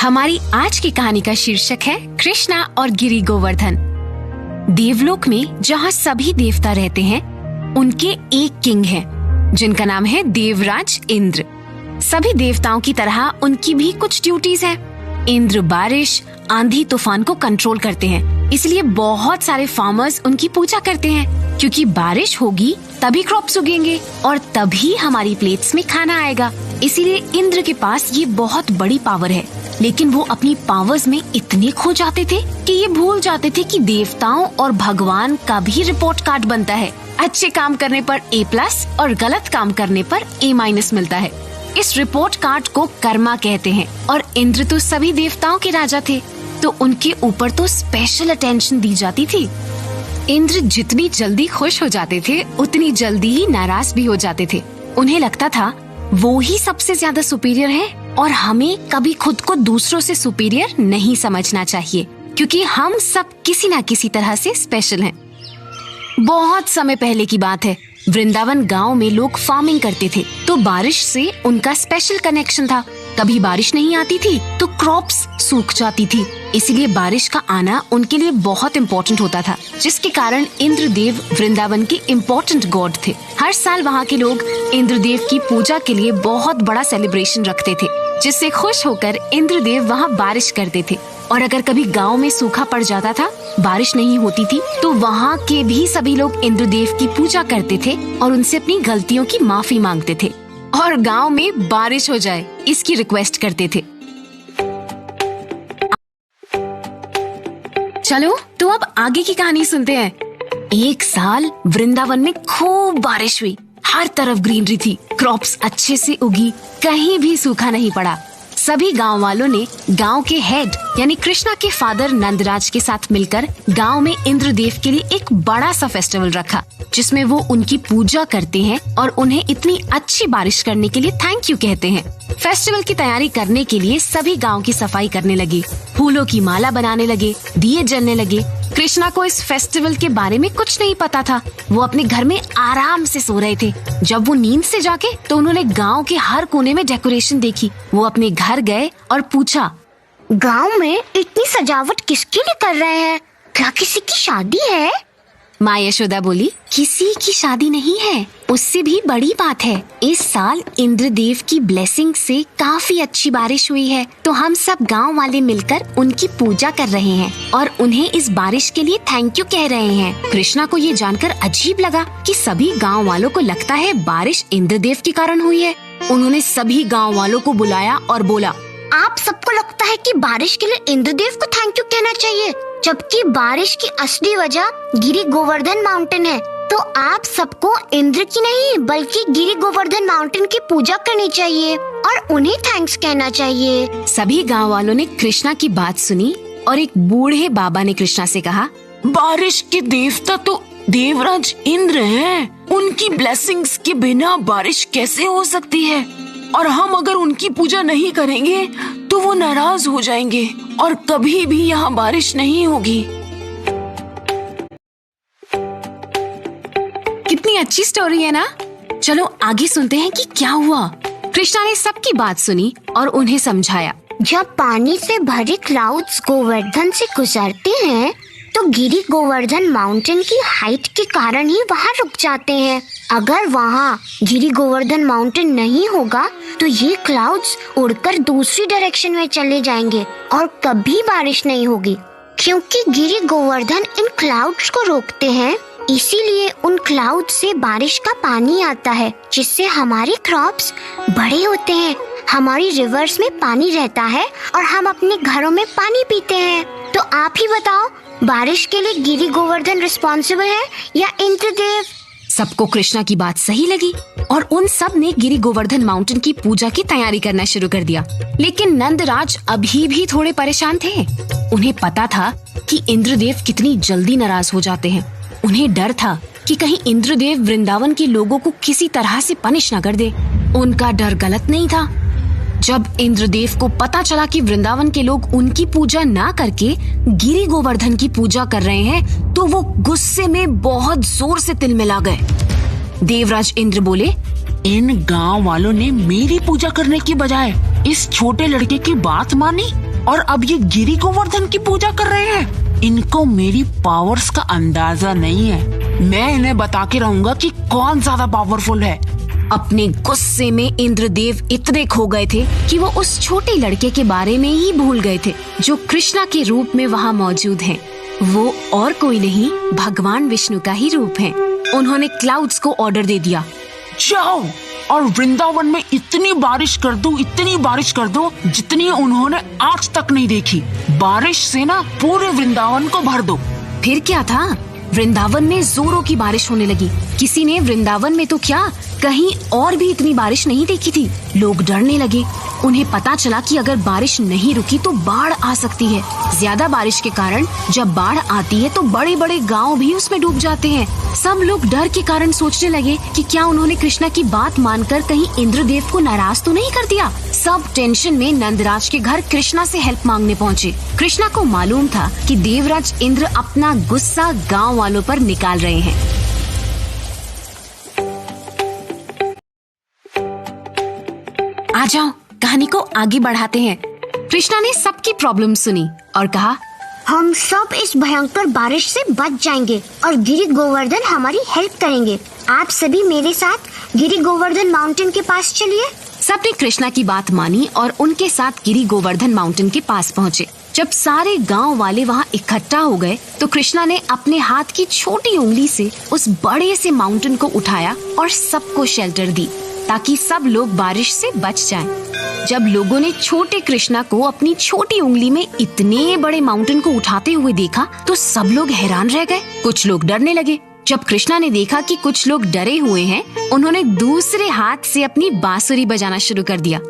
हमारी आज की कहानी का शीर्षक है कृष्णा और गिरी गोवर्धन। देवलोक में जहाँ सभी देवता रहते हैं, उनके एक किंग हैं, जिनका नाम है देवराज इंद्र। सभी देवताओं की तरह उनकी भी कुछ ड्यूटीज हैं। इंद्र बारिश, आंधी, तूफान को कंट्रोल करते हैं, इसलिए बहुत सारे फार्मर्स उनकी पूजा करते हैं, क्योंकि बारिश होगी तभी क्रॉप्स उगेंगे और तभी हमारी प्लेट्स में खाना आएगा। इसीलिए इंद्र के पास ये बहुत बड़ी पावर है, लेकिन वो अपनी पावर्स में इतने खो जाते थे कि ये भूल जाते थे कि देवताओं और भगवान का भी रिपोर्ट कार्ड बनता है। अच्छे काम करने पर A+ और गलत काम करने पर A- मिलता है। इस रिपोर्ट कार्ड को कर्मा कहते हैं और इंद्र तो सभी देवताओं के राजा थे, तो उनके ऊपर तो स्पेशल अटेंशन दी जाती थी। इंद्र जितनी जल्दी खुश हो जाते थे, उतनी जल्दी ही नाराज भी हो जाते थे। उन्हें लगता था वो ही सबसे ज्यादा सुपीरियर है और हमें कभी खुद को दूसरों से सुपीरियर नहीं समझना चाहिए, क्योंकि हम सब किसी न किसी तरह से स्पेशल हैं। बहुत समय पहले की बात है। वृंदावन गांव में लोग फार्मिंग करते थे, तो बारिश से उनका स्पेशल कनेक्शन था। कभी बारिश नहीं आती थी तो क्रॉप्स सूख जाती थी, इसलिए बारिश का आना उनके लिए बहुत इम्पोर्टेंट होता था, जिसके कारण इंद्रदेव वृंदावन के इम्पोर्टेंट गॉड थे। हर साल वहाँ के लोग इंद्रदेव की पूजा के लिए बहुत बड़ा सेलिब्रेशन रखते थे, जिससे खुश होकर इंद्रदेव वहाँ बारिश करते थे। और अगर कभी गांव में सूखा पड़ जाता था, बारिश नहीं होती थी, तो वहाँ के भी सभी लोग इंद्रदेव की पूजा करते थे और उनसे अपनी गलतियों की माफी मांगते थे और गांव में बारिश हो जाए इसकी रिक्वेस्ट करते थे। चलो तो अब आगे की कहानी सुनते हैं। एक साल वृंदावन में खूब बारिश हुई, हर तरफ ग्रीनरी थी, क्रॉप्स अच्छे से उगी, कहीं भी सूखा नहीं पड़ा। सभी गांव वालों ने गांव के हेड यानी कृष्णा के फादर नंदराज के साथ मिलकर गांव में इंद्रदेव के लिए एक बड़ा सा फेस्टिवल रखा, जिसमें वो उनकी पूजा करते हैं और उन्हें इतनी अच्छी बारिश करने के लिए थैंक यू कहते हैं। फेस्टिवल की तैयारी करने के लिए सभी गांव की सफाई करने लगे, फूलों की माला बनाने लगे, दिए जलने लगे। कृष्णा को इस फेस्टिवल के बारे में कुछ नहीं पता था। वो अपने घर में आराम से सो रहे थे। जब वो नींद से जागे तो उन्होंने गांव के हर कोने में डेकोरेशन देखी। वो अपने घर गए और पूछा, गांव में इतनी सजावट किसके लिए कर रहे हैं? क्या किसी की शादी है? माँ यशोदा बोली, किसी की शादी नहीं है, उससे भी बड़ी बात है। इस साल इंद्रदेव की ब्लेसिंग से काफी अच्छी बारिश हुई है, तो हम सब गांव वाले मिलकर उनकी पूजा कर रहे हैं और उन्हें इस बारिश के लिए थैंक यू कह रहे हैं। कृष्णा को ये जानकर अजीब लगा कि सभी गांव वालों को लगता है बारिश इंद्रदेव के कारण हुई है। उन्होंने सभी गाँव वालों को बुलाया और बोला, आप सबको लगता है कि बारिश के लिए इंद्रदेव को थैंक यू कहना चाहिए, जबकि बारिश की असली वजह गिरी गोवर्धन माउंटेन है। तो आप सबको इंद्र की नहीं बल्कि गिरी गोवर्धन माउंटेन की पूजा करनी चाहिए और उन्हें थैंक्स कहना चाहिए। सभी गांव वालों ने कृष्णा की बात सुनी और एक बूढ़े बाबा ने कृष्णा से कहा, बारिश के देवता तो देवराज इंद्र हैं। उनकी ब्लेसिंग्स के बिना बारिश कैसे हो सकती है? और हम अगर उनकी पूजा नहीं करेंगे तो वो नाराज हो जाएंगे और कभी भी यहाँ बारिश नहीं होगी। कितनी अच्छी स्टोरी है ना। चलो आगे सुनते हैं कि क्या हुआ। कृष्णा ने सबकी बात सुनी और उन्हें समझाया। जब पानी से भरे क्लाउड्स गोवर्धन से गुजरते हैं तो गिरी गोवर्धन माउंटेन की हाइट के कारण ही वहाँ रुक जाते हैं। अगर वहाँ गिरी गोवर्धन माउंटेन नहीं होगा तो ये क्लाउड्स उड़कर दूसरी डायरेक्शन में चले जाएंगे और कभी बारिश नहीं होगी। क्योंकि गिरी गोवर्धन इन क्लाउड्स को रोकते हैं, इसीलिए उन क्लाउड से बारिश का पानी आता है, जिससे हमारे क्रॉप्स बड़े होते हैं, हमारी रिवर्स में पानी रहता है और हम अपने घरों में पानी पीते हैं। तो आप ही बताओ, बारिश के लिए गिरी गोवर्धन रिस्पॉन्सिबल है या इंद्रदेव? सबको कृष्णा की बात सही लगी और उन सब ने गिरी गोवर्धन माउंटेन की पूजा की तैयारी करना शुरू कर दिया। लेकिन नंदराज अभी भी थोड़े परेशान थे। उन्हें पता था कि इंद्रदेव कितनी जल्दी नाराज हो जाते हैं। उन्हें डर था कि कहीं इंद्रदेव वृंदावन के लोगों को किसी तरह से पनिश न कर दे। उनका डर गलत नहीं था। जब इंद्रदेव को पता चला कि वृंदावन के लोग उनकी पूजा ना करके गिरी गोवर्धन की पूजा कर रहे हैं, तो वो गुस्से में बहुत जोर से तिलमिला गए। देवराज इंद्र बोले, इन गांव वालों ने मेरी पूजा करने की बजाय इस छोटे लड़के की बात मानी और अब ये गिरी गोवर्धन की पूजा कर रहे हैं। इनको मेरी पावर्स का अंदाजा नहीं है। मैं इन्हें बता के रहूंगा कि कौन ज्यादा पावरफुल है। अपने गुस्से में इंद्रदेव इतने खो गए थे कि वो उस छोटे लड़के के बारे में ही भूल गए थे जो कृष्णा के रूप में वहाँ मौजूद है। वो और कोई नहीं, भगवान विष्णु का ही रूप है। उन्होंने क्लाउड्स को ऑर्डर दे दिया, जाओ और वृंदावन में इतनी बारिश कर दो जितनी उन्होंने आज तक नहीं देखी। बारिश से ना पूरे वृंदावन को भर दो। फिर क्या था, वृंदावन में जोरों की बारिश होने लगी। किसी ने वृंदावन में तो क्या, कहीं और भी इतनी बारिश नहीं देखी थी। लोग डरने लगे। उन्हें पता चला कि अगर बारिश नहीं रुकी तो बाढ़ आ सकती है। ज्यादा बारिश के कारण जब बाढ़ आती है तो बड़े बड़े गांव भी उसमें डूब जाते हैं। सब लोग डर के कारण सोचने लगे कि क्या उन्होंने कृष्णा की बात मानकर कहीं इंद्रदेव को नाराज तो नहीं कर दिया। सब टेंशन में नंदराज के घर कृष्णा से हेल्प मांगने पहुँचे। कृष्णा को मालूम था कि देवराज इंद्र अपना गुस्सा गाँव वालों पर निकाल रहे हैं। आ जाओ, कहानी को आगे बढ़ाते हैं। कृष्णा ने सबकी प्रॉब्लम सुनी और कहा, हम सब इस भयंकर बारिश से बच जाएंगे और गिरी गोवर्धन हमारी हेल्प करेंगे। आप सभी मेरे साथ गिरी गोवर्धन माउंटेन के पास चलिए। सबने कृष्णा की बात मानी और उनके साथ गिरी गोवर्धन माउंटेन के पास पहुँचे। जब सारे गांव वाले वहाँ इकट्ठा हो गए तो कृष्णा ने अपने हाथ की छोटी उंगली से उस बड़े से माउंटेन को उठाया और सबको शेल्टर दी ताकि सब लोग बारिश से बच जाएं। जब लोगों ने छोटे कृष्णा को अपनी छोटी उंगली में इतने बड़े माउंटेन को उठाते हुए देखा तो सब लोग हैरान रह गए। कुछ लोग डरने लगे। जब कृष्णा ने देखा कि कुछ लोग डरे हुए हैं, उन्होंने दूसरे हाथ से अपनी बांसुरी बजाना शुरू कर दिया।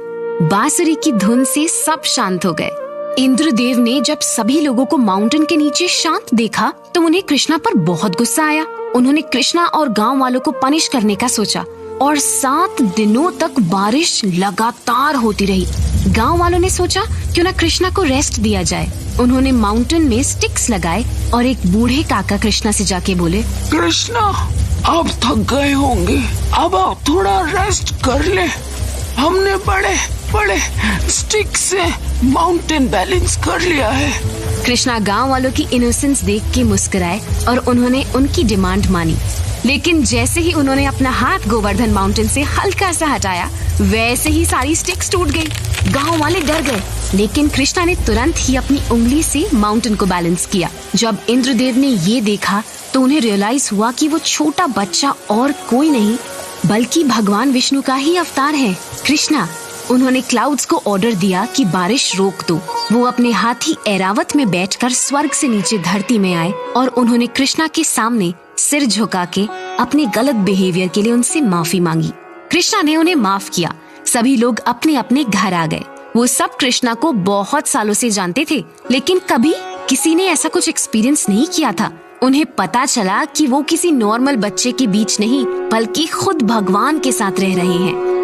बांसुरी की धुन से सब शांत हो गए। इंद्रदेव ने जब सभी लोगों को माउंटेन के नीचे शांत देखा तो उन्हें कृष्णा पर बहुत गुस्सा आया। उन्होंने कृष्णा और गांव वालों को पनिश करने का सोचा और 7 दिनों तक बारिश लगातार होती रही। गांव वालों ने सोचा क्यों ना कृष्णा को रेस्ट दिया जाए। उन्होंने माउंटेन में स्टिक्स लगाए और एक बूढ़े काका कृष्णा से जाके बोले, कृष्णा, आप थक गए होंगे, अब आप थोड़ा रेस्ट कर ले। हमने बड़े बड़े स्टिक से माउंटेन बैलेंस कर लिया है। कृष्णा गांव वालों की इनोसेंस देख के मुस्कुराए और उन्होंने उनकी डिमांड मानी। लेकिन जैसे ही उन्होंने अपना हाथ गोवर्धन माउंटेन से हल्का सा हटाया, वैसे ही सारी स्टिक्स टूट गई। गांव वाले डर गए, लेकिन कृष्णा ने तुरंत ही अपनी उंगली से माउंटेन को बैलेंस किया। जब इंद्रदेव ने ये देखा तो उन्हें रियलाइज हुआ कि वो छोटा बच्चा और कोई नहीं बल्कि भगवान विष्णु का ही अवतार है, कृष्णा। उन्होंने क्लाउड्स को ऑर्डर दिया कि बारिश रोक दो। वो अपने हाथी ऐरावत में बैठकर स्वर्ग से नीचे धरती में आए और उन्होंने कृष्णा के सामने सिर झुका के अपने गलत बिहेवियर के लिए उनसे माफी मांगी। कृष्णा ने उन्हें माफ किया। सभी लोग अपने अपने घर आ गए। वो सब कृष्णा को बहुत सालों से जानते थे, लेकिन कभी किसी ने ऐसा कुछ एक्सपीरियंस नहीं किया था। उन्हें पता चला कि वो किसी नॉर्मल बच्चे के बीच नहीं बल्कि खुद भगवान के साथ रह रहे हैं।